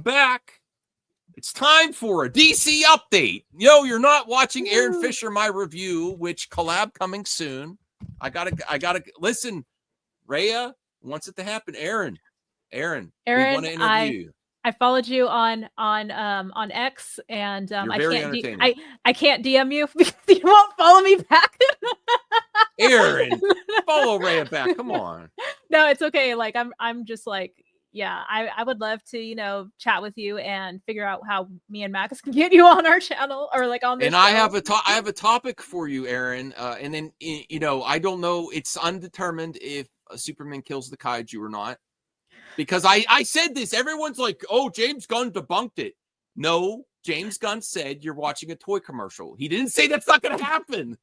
Back. It's time for a DC update. Yo, you're not watching Aaron Fisher, my review, which collab coming soon. I gotta listen. Rhea wants it to happen. Aaron, we want to interview you. I followed you on X, and You're very entertaining. I can't DM you because you won't follow me back. Aaron, follow Rhea back. Come on. No, it's okay. Like I'm just like, yeah, I would love to, chat with you and figure out how me and Max can get you on our channel or like on this. And show. I have a topic for you, Aaron. And then I don't know. It's undetermined if Superman kills the kaiju or not. Because I said this, everyone's like, oh, James Gunn debunked it. No, James Gunn said you're watching a toy commercial. He didn't say that's not going to happen.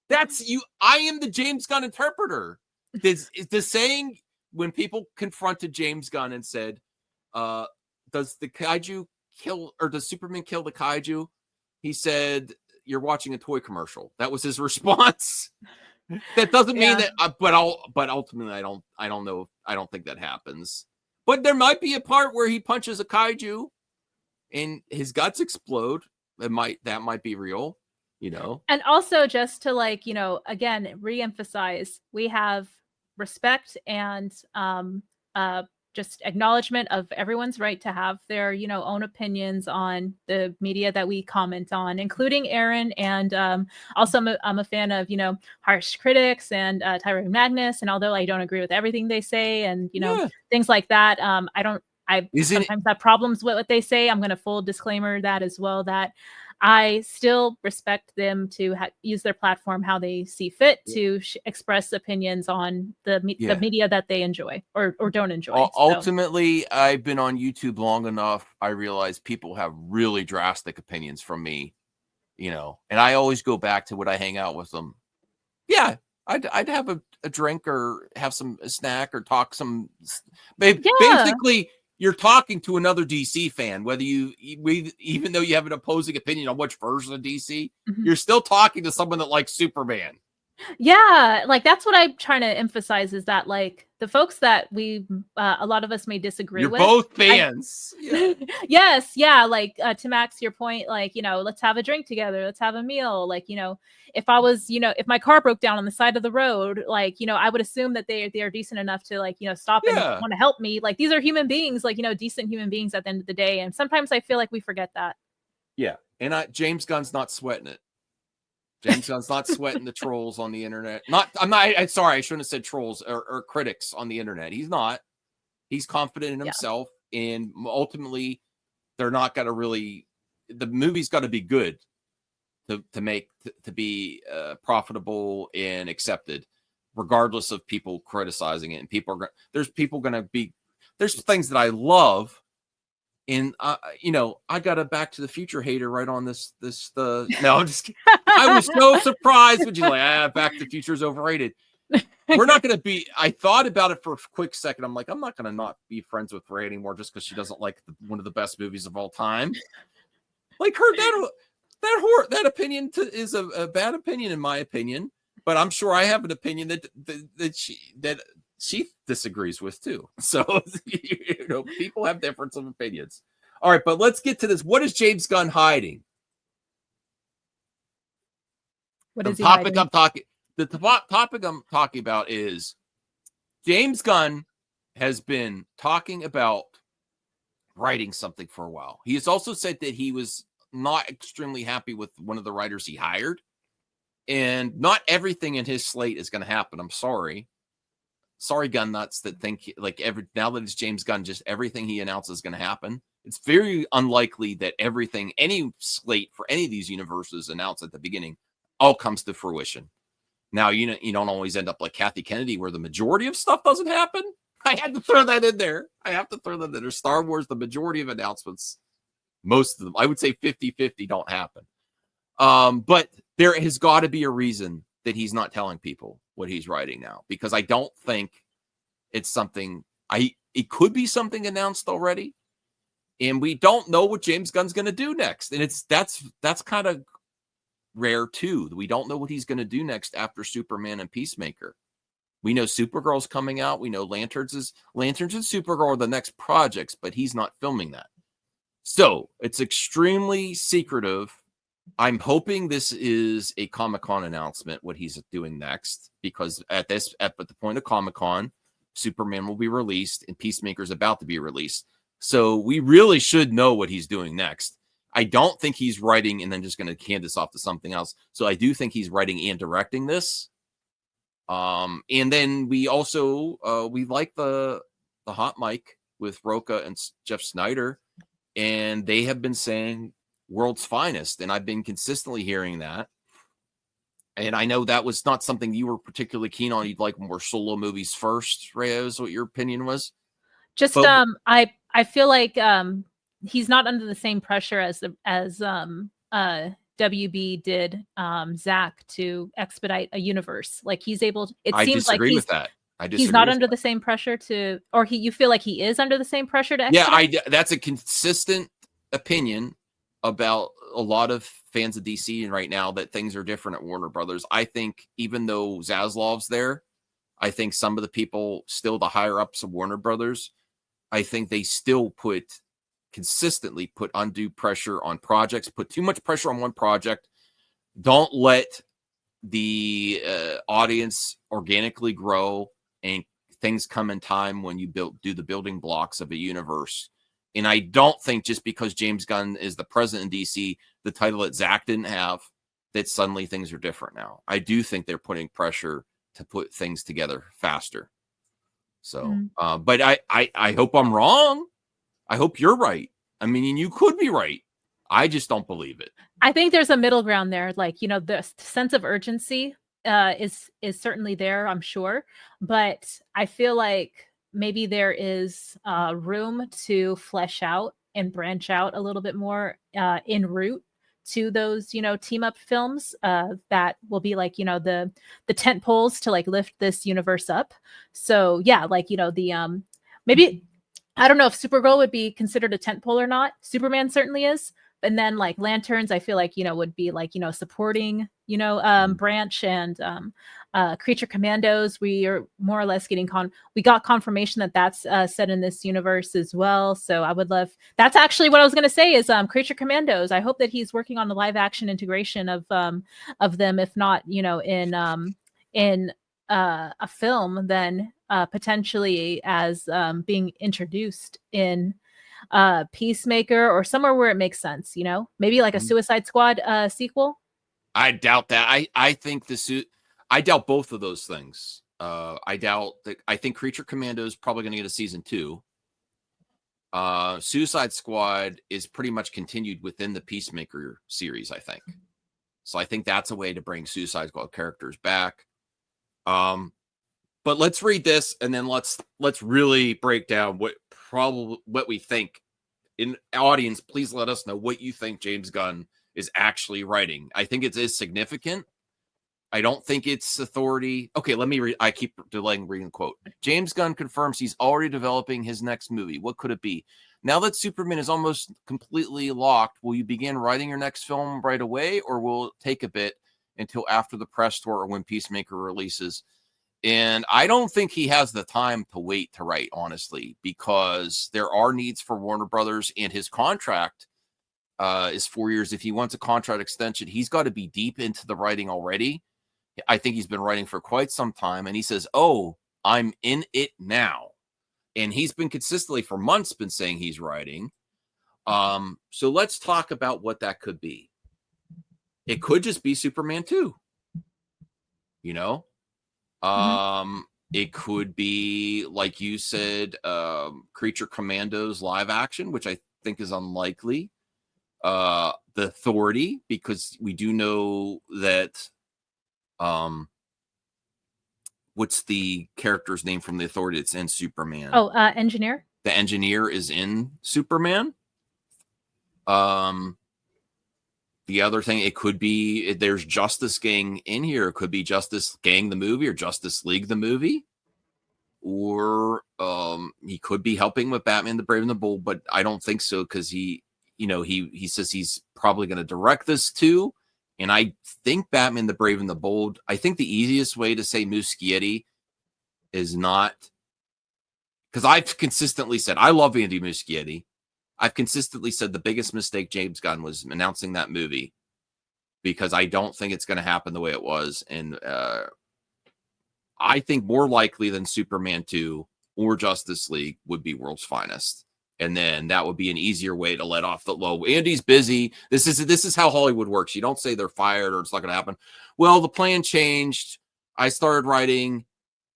That's you. I am the James Gunn interpreter. The saying when people confronted James Gunn and said, does the kaiju kill or does Superman kill the kaiju? He said, you're watching a toy commercial. That was his response. That doesn't mean that, but ultimately, I don't know. I don't think that happens. But there might be a part where he punches a kaiju and his guts explode. That might be real, And also, just to again, reemphasize, we have respect and just acknowledgement of everyone's right to have their own opinions on the media that we comment on, including Aaron. And also I'm a fan of harsh critics and Tyrone Magnus, and although I don't agree with everything they say and things like that, I sometimes have problems with what they say. I'm going to full disclaimer that as well, that I still respect them to use their platform how they see fit to express opinions on the media that they enjoy or don't enjoy. Ultimately, I've been on YouTube long enough. I realize people have really drastic opinions from me, and I always go back to when I hang out with them. Yeah, I'd have a drink or have a snack or talk some. Basically, you're talking to another DC fan, even though you have an opposing opinion on which version of DC, you're still talking to someone that likes Superman. Yeah, like that's what I'm trying to emphasize is that like the folks that we, a lot of us may disagree with. You're both fans. Yes, yeah. Like to Max, your point, like, let's have a drink together. Let's have a meal. Like, if I was, if my car broke down on the side of the road, like, I would assume that they are decent enough to like, stop and want to help me. Like these are human beings, like, decent human beings at the end of the day. And sometimes I feel like we forget that. Yeah. And James Gunn's not sweating it. James Gunn's not sweating the trolls on the internet. I'm sorry, I shouldn't have said trolls or critics on the internet. He's not. He's confident in himself, and ultimately, they're not going to really. The movie's got to be good to be profitable and accepted, regardless of people criticizing it. And there's things that I love. And I got a Back to the Future hater right on this. No, I'm just kidding. I was so surprised when you like, Back to the Future is overrated. We're not going to be. I thought about it for a quick second. I'm like, I'm not going to not be friends with Ray anymore just because she doesn't like one of the best movies of all time. Like that opinion is a bad opinion in my opinion. But I'm sure I have an opinion that she disagrees with too. So, people have difference of opinions. All right, but let's get to this. What is James Gunn hiding? The topic I'm talking about is James Gunn has been talking about writing something for a while. He has also said that he was not extremely happy with one of the writers he hired. And not everything in his slate is going to happen. I'm sorry. Sorry, gun nuts that think like now that it's James Gunn, just everything he announces is going to happen. It's very unlikely that any slate for any of these universes announced at the beginning, all comes to fruition. Now, you don't always end up like Kathy Kennedy, where the majority of stuff doesn't happen. I had to throw that in there. I have to throw that in there. Star Wars, the majority of announcements, most of them, I would say 50-50 don't happen. But there has got to be a reason that he's not telling people what he's writing now, because I don't think it's something it could be something announced already. And we don't know what James Gunn's going to do next. And that's kind of rare too. We don't know what he's going to do next after Superman and Peacemaker. We know Supergirl's coming out. We know Lanterns and Supergirl are the next projects, but he's not filming that. So it's extremely secretive. I'm hoping this is a Comic-Con announcement, what he's doing next, because at the point of Comic-Con, Superman will be released and Peacemaker's about to be released. So we really should know what he's doing next. I don't think he's writing and then just going to hand this off to something else. So I do think he's writing and directing this. And then we also we like the hot mic with Roca and Jeff Snyder, and they have been saying world's finest, and I've been consistently hearing that. And I know that was not something you were particularly keen on. You'd like more solo movies first, Rhea, is what your opinion was. Just But I feel like he's not under the same pressure as WB did Zach to expedite a universe. Like he's able to, it I seems like disagree with that. I disagree. He's not under the same pressure to, or you feel like he is under the same pressure to expedite? Yeah, that's a consistent opinion about a lot of fans of DC right now, that things are different at Warner Brothers. I think even though Zaslav's there, I think some of the people, still the higher ups of Warner Brothers, I think they still consistently put undue pressure on projects, put too much pressure on one project. Don't let the audience organically grow, and things come in time when you do the building blocks of a universe. And I don't think just because James Gunn is the president in DC, the title that Zach didn't have, that suddenly things are different now. I do think they're putting pressure to put things together faster. So, but I hope I'm wrong. I hope you're right. I mean, you could be right. I just don't believe it. I think there's a middle ground there. Like, the sense of urgency is certainly there, I'm sure. But I feel like maybe there is room to flesh out and branch out a little bit more en route to those, team up films that will be like, the tent poles to like lift this universe up. So yeah, like, the maybe, I don't know if Supergirl would be considered a tent pole or not. Superman certainly is. And then like Lanterns, I feel like, would be like, supporting, branch, and Creature Commandos. We are more or less getting we got confirmation that that's set in this universe as well. So I would love, that's actually what I was going to say is Creature Commandos. I hope that he's working on the live action integration of them, if not, in a film, then potentially as being introduced in Peacemaker or somewhere where it makes sense, maybe like a Suicide Squad sequel. I doubt that. I think I doubt both of those things. I doubt that. I think Creature Commando is probably going to get a season 2. Suicide Squad is pretty much continued within the Peacemaker series, I think. So I think that's a way to bring Suicide Squad characters back. But let's read this, and then let's really break down what we think. In audience, please let us know what you think James Gunn is actually writing. I think it is significant. I don't think it's authority. Okay, let me read. I keep delaying reading the quote. James Gunn confirms he's already developing his next movie. What could it be? Now that Superman is almost completely locked, will you begin writing your next film right away, or will it take a bit until after the press tour or when Peacemaker releases? And I don't think he has the time to wait to write, honestly, because there are needs for Warner Brothers, and his contract is 4 years. If he wants a contract extension, he's got to be deep into the writing already. I think he's been writing for quite some time, and he says, "Oh, I'm in it now." And he's been consistently for months been saying he's writing. So let's talk about what that could be. It could just be Superman 2. It could be, like you said, Creature Commandos live action, which I think is unlikely. The Authority, because we do know that what's the character's name from the Authority that's in Superman? Oh, Engineer. The Engineer is in Superman. The other thing, it could be there's Justice Gang in here. It could be Justice Gang the movie or Justice League the movie. Or he could be helping with Batman the Brave and the Bold, but I don't think so, because he says he's probably going to direct this too. And I think Batman the Brave and the Bold, I think the easiest way to say Muschietti is not, because I've consistently said I love Andy Muschietti. I've consistently said the biggest mistake James Gunn was announcing that movie, because I don't think it's going to happen the way it was. And I think more likely than Superman 2 or Justice League would be World's Finest. And then that would be an easier way to let off the low. Andy's busy. This is how Hollywood works. You don't say they're fired or it's not going to happen. Well, the plan changed. I started writing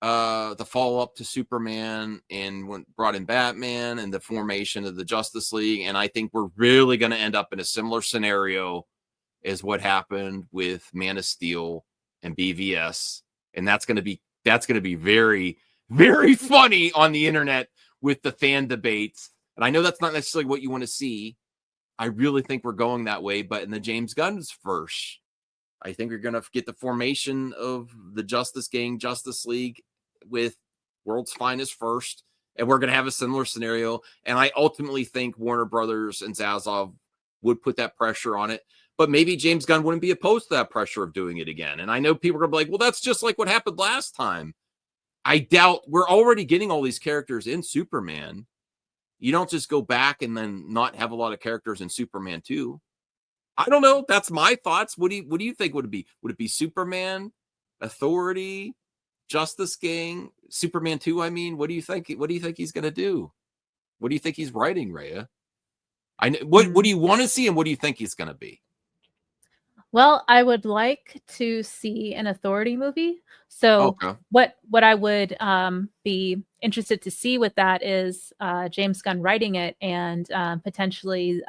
the follow-up to Superman and brought in Batman and the formation of the Justice League. And I think we're really going to end up in a similar scenario as what happened with Man of Steel and BVS. And that's going to be very, very funny on the internet with the fan debates. And I know that's not necessarily what you want to see. I really think we're going that way. But in the James Gunn's first, I think we're going to get the formation of the Justice League with World's Finest first. And we're going to have a similar scenario. And I ultimately think Warner Brothers and Zaslav would put that pressure on it. But maybe James Gunn wouldn't be opposed to that pressure of doing it again. And I know people are going to be like, well, that's just like what happened last time. I doubt we're already getting all these characters in Superman. You don't just go back and then not have a lot of characters in Superman 2. I don't know. That's my thoughts. What do you think would it be? Would it be Superman, Authority, Justice Gang, Superman 2? I mean, what do you think? What do you think he's going to do? What do you think he's writing, Rhea? What do you want to see and what do you think he's going to be? Well, I would like to see an Authority movie. So what I would be interested to see with that is James Gunn writing it and potentially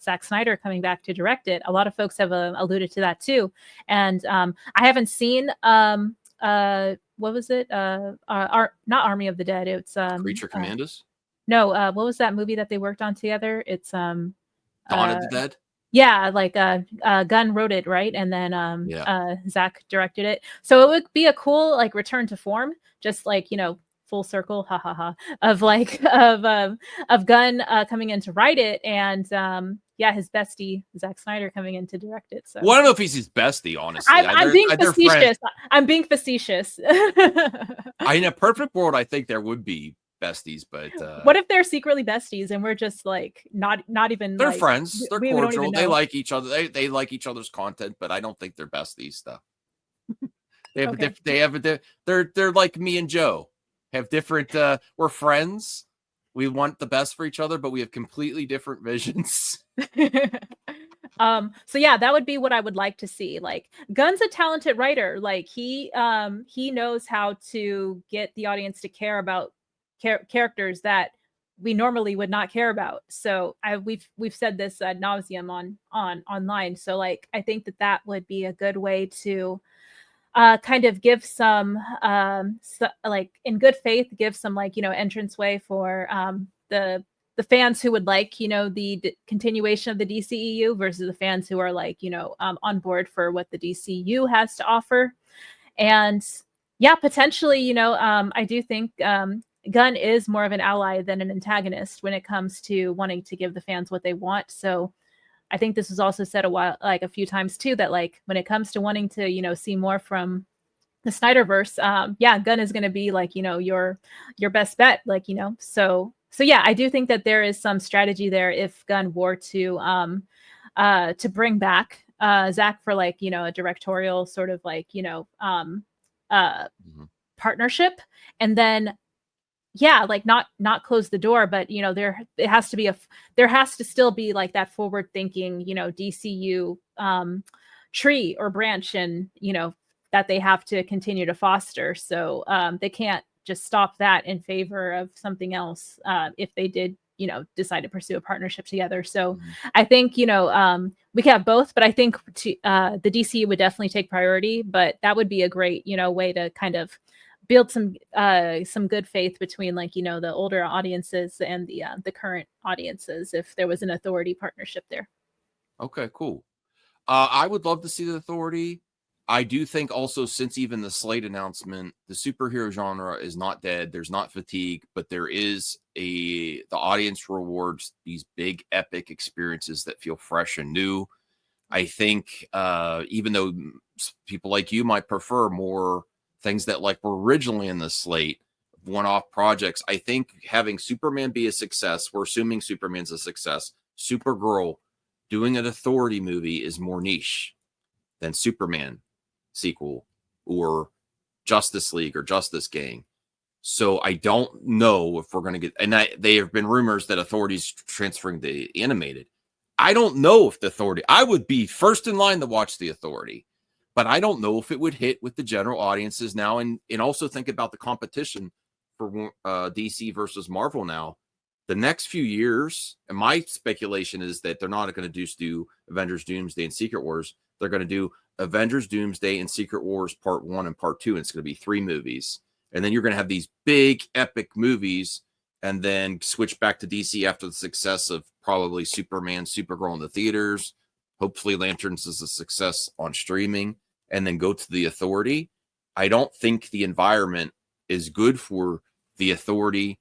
Zack Snyder coming back to direct it. A lot of folks have alluded to that too. And I haven't seen what was it? Not Army of the Dead. It's Creature Commandos. No, what was that movie that they worked on together? It's Dawn of the Dead. Yeah, like Gunn wrote it, right? And then Zach directed it. So it would be a cool like return to form, just like, you know, full circle, of Gunn coming in to write it, and his bestie Zack Snyder coming in to direct it. So well, I don't know if he's his bestie, honestly. I'm being facetious. I'm being facetious. In a perfect world, I think there would be besties, but what if they're secretly besties and we're just like not even they're like, friends, they're cordial, they like each other, they like each other's content, but I don't think they're besties though. They're like me and Joe, have different we're friends, we want the best for each other, but we have completely different visions. So yeah, that would be what I would like to see. Like Gunn's a talented writer, like he knows how to get the audience to care about characters that we normally would not care about. So we've said this ad nauseum on online. So like I think that would be a good way to kind of give some like in good faith, give some like, you know, entranceway for the fans who would like, you know, the continuation of the DCEU versus the fans who are like, you know, on board for what the DCU has to offer. And yeah, potentially, you know, I do think Gunn is more of an ally than an antagonist when it comes to wanting to give the fans what they want. So I think this was also said a few times too, that like when it comes to wanting to, you know, see more from the Snyderverse, Gunn is going to be like, you know, your best bet, like, you know, so yeah, I do think that there is some strategy there if Gunn were to bring back Zach for like, you know, a directorial sort of like, you know, partnership, and then like not close the door, but you know, there has to still be like that forward thinking, you know, DCU tree or branch, and you know that they have to continue to foster. So they can't just stop that in favor of something else if they did, you know, decide to pursue a partnership together. So I think, you know, we can have both, but I think the DCU would definitely take priority, but that would be a great, you know, way to kind of build some good faith between like, you know, the older audiences and the current audiences if there was an Authority partnership there. Okay, cool. I would love to see the Authority. I do think also, since even the Slate announcement, the superhero genre is not dead. There's not fatigue, but there is the audience rewards these big epic experiences that feel fresh and new. I think even though people like you might prefer more things that like were originally in the slate, one-off projects. I think having Superman be a success, we're assuming Superman's a success, Supergirl doing an Authority movie is more niche than Superman sequel or Justice League or Justice Gang. So I don't know if we're going to get, and they have been rumors that Authority's transferring the animated. I don't know if the Authority, I would be first in line to watch the Authority, but I don't know if it would hit with the general audiences now. And also think about the competition for DC versus Marvel now. The next few years, and my speculation is that they're not going to do Avengers Doomsday and Secret Wars. They're going to do Avengers Doomsday and Secret Wars Part 1 and Part 2, and it's going to be 3 movies. And then you're going to have these big epic movies and then switch back to DC after the success of probably Superman, Supergirl in the theaters. Hopefully Lanterns is a success on streaming, and then go to the Authority. I don't think the environment is good for the Authority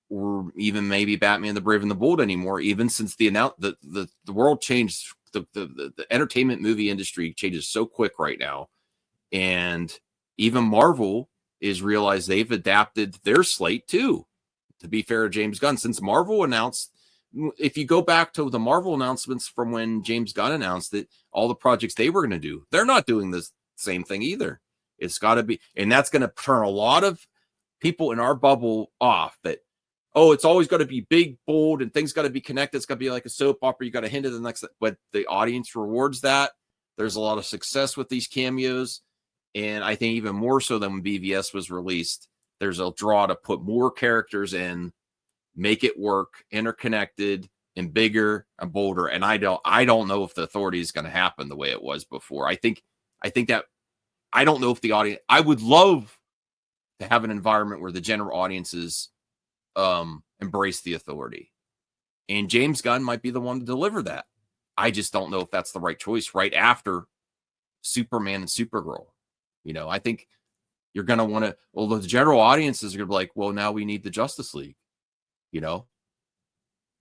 or even maybe Batman the Brave and the Bold anymore, even since the world changed. The entertainment movie industry changes so quick right now. And even Marvel is realized they've adapted their slate too, to be fair to James Gunn. Since Marvel announced, if you go back to the Marvel announcements from when James Gunn announced it, all the projects they were going to do, they're not doing the same thing either. It's got to be, and that's going to turn a lot of people in our bubble off that, oh, it's always got to be big, bold, and things got to be connected. It's got to be like a soap opera. You got to hint at the next, but the audience rewards that. There's a lot of success with these cameos. And I think even more so than when BVS was released, there's a draw to put more characters in, make it work, interconnected, and bigger and bolder. And I don't know if the Authority is going to happen the way it was before. I think that I don't know if the audience, I would love to have an environment where the general audiences embrace the Authority. And James Gunn might be the one to deliver that. I just don't know if that's the right choice right after Superman and Supergirl. I think you're going to want to, well, the general audiences are going to be like, well, now we need the Justice League,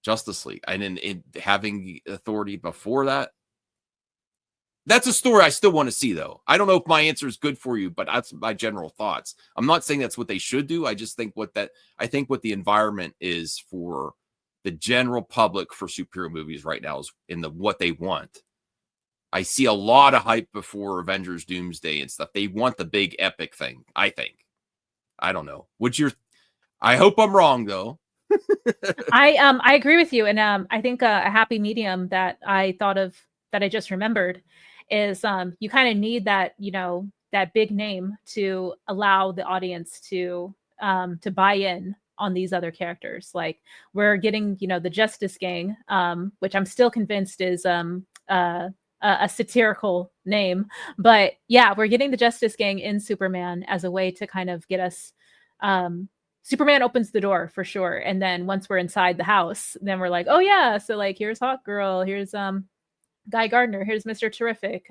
Justice League. And in having the Authority before that's a story I still want to see, though. I don't know if my answer is good for you, but that's my general thoughts. I'm not saying that's what they should do. I just think what the environment is for the general public for superhero movies right now is in what they want. I see a lot of hype before Avengers Doomsday and stuff. They want the big epic thing, I think. I don't know. I hope I'm wrong, though. I agree with you. And I think a happy medium that I thought of that I just remembered is you kind of need that, that big name to allow the audience to buy in on these other characters. Like we're getting, the Justice Gang, which I'm still convinced is a satirical name, but yeah, we're getting the Justice Gang in Superman as a way to kind of get us, Superman opens the door for sure. And then once we're inside the house, then we're like, oh yeah. So like, here's Hawk Girl, here's, Guy Gardner, here's Mr. Terrific,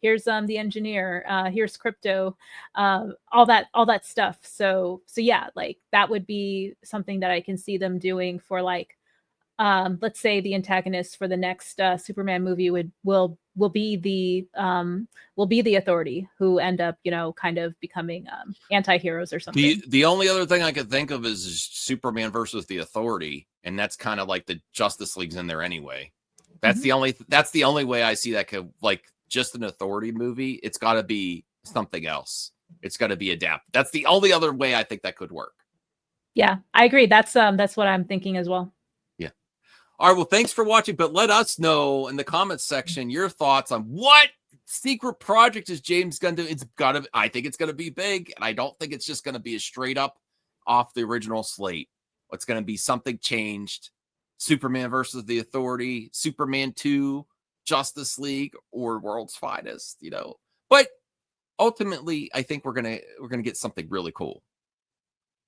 here's the engineer, here's Crypto, all that stuff. So yeah, like that would be something that I can see them doing for like, let's say the antagonist for the next Superman movie will be the Authority, who end up kind of becoming anti-heroes or something. The only other thing I could think of is Superman versus the Authority, and that's kind of like the Justice League's in there anyway. That's the only way I see that could, like, just an Authority movie. It's got to be something else. It's got to be adapted. That's the only other way I think that could work. Yeah, I agree. That's what I'm thinking as well. Yeah. All right. Well, thanks for watching, but let us know in the comments section your thoughts on what secret project is James Gunn doing. I think it's going to be big, and I don't think it's just going to be a straight up off the original slate. It's going to be something changed. Superman versus the Authority, Superman 2, Justice League, or World's Finest, But ultimately, I think we're gonna get something really cool.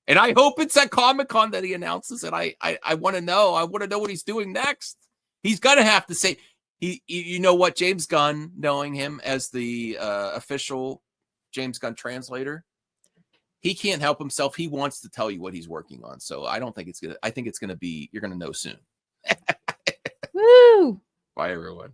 And I hope it's at Comic-Con that he announces it. I want to know. I want to know what he's doing next. He's gonna have to say what, James Gunn, knowing him as the official James Gunn translator, he can't help himself. He wants to tell you what he's working on. So I don't think it's gonna. I think it's gonna be. You're gonna know soon. Woo! Bye, everyone.